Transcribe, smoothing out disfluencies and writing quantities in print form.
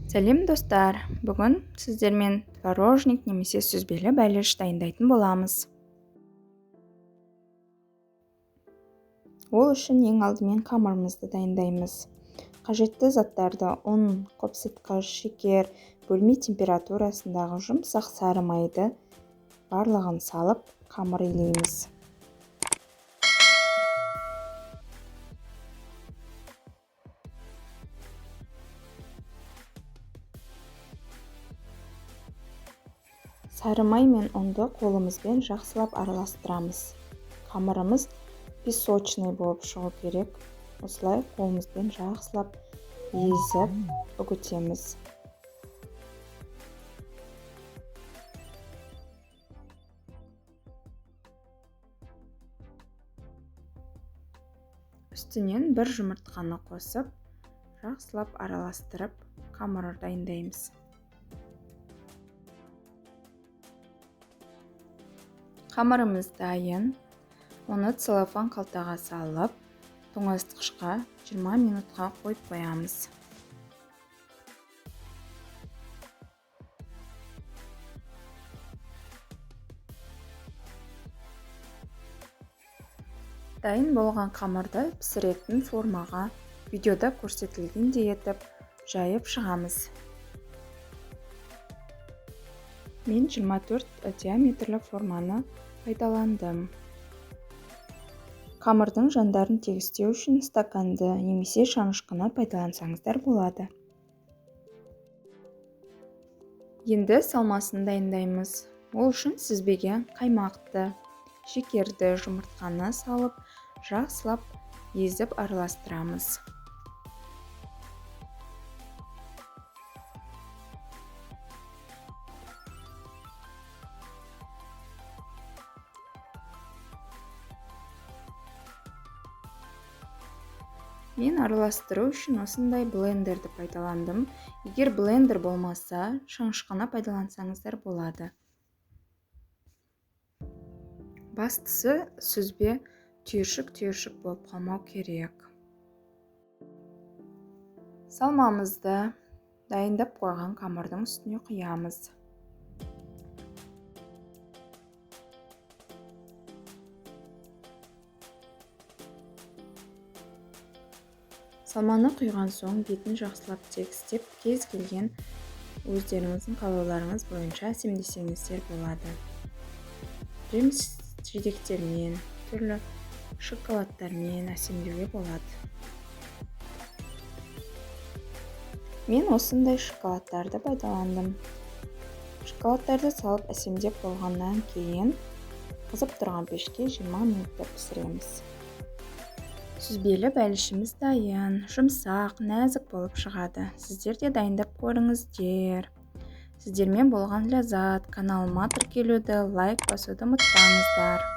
Сәлем достар, бүгін сіздермен творожник немесе сүзбелі бәліш дайындайтын боламыз. Ол үшін ең алдымен қамырымызды дайындаймыз. Қажетті заттарды ұн, қопсытқыш, шекер, бөлме температурасындағы жұмсақ сары майды барлығын салып қамыр илейміз. Сары май мен ұнды қолымызбен жақсылап араластырамыз. Қамырымыз песочный болып шығу керек. Осылай қолымызбен жақсылап езіп үгітеміз. Үстінен бір жұмыртқаны қосып, жақсылап араластырып, қамыр дайындаймыз. Қамырымыз дайын. Оны целлофан қалтаға салып, тоңазытқышқа 20 минутқа қойып қоямыз. Дайын болған қамырды пісіретін формаға видеода көрсетілгендей етіп жайып шығамыз. Мен 24 диаметрлі форманы пайдаландым. Қамырдың жандарын тегістеу үшін стаканды немесе шанышқыны пайдалансаңыздар болады. Енді салмасын дайындаймыз. Ол үшін сүзбеге қаймақты, шекерді, жұмыртқаны салып, жақсылап езіп араластырамыз. Мен араластыру үшін осындай блендерді пайдаландым. Егер блендер болмаса, шанышқыны пайдалансаңыздар болады. Бастысы сүзбе түйіршік болып қалмау керек. Салмамызды дайындап қойған қамырдың үстіне құямыз. Салманы құйған соң бетін жақсылап тегістеп, кез келген өздеріңіздің қалауларыңыз бойынша әсемдесеңіздер болады. Жеміс жидектермен, түрлі шоколадтармен әсемдеуге болады. Мен осындай шоколадтарды пайдаландым. Шоколадтарды салып әсемдеп болғаннан кейін қызып тұрған пеште 20 минутта пісіреміз. Сүзбелі бәлішіміз дайын, жұмсақ, нәзік болып шығады. Сіздер де дайындап көріңіздер. Сіздермен болған ләззат. Каналыма тіркелуді, лайк басуды ұмытпаңыздар.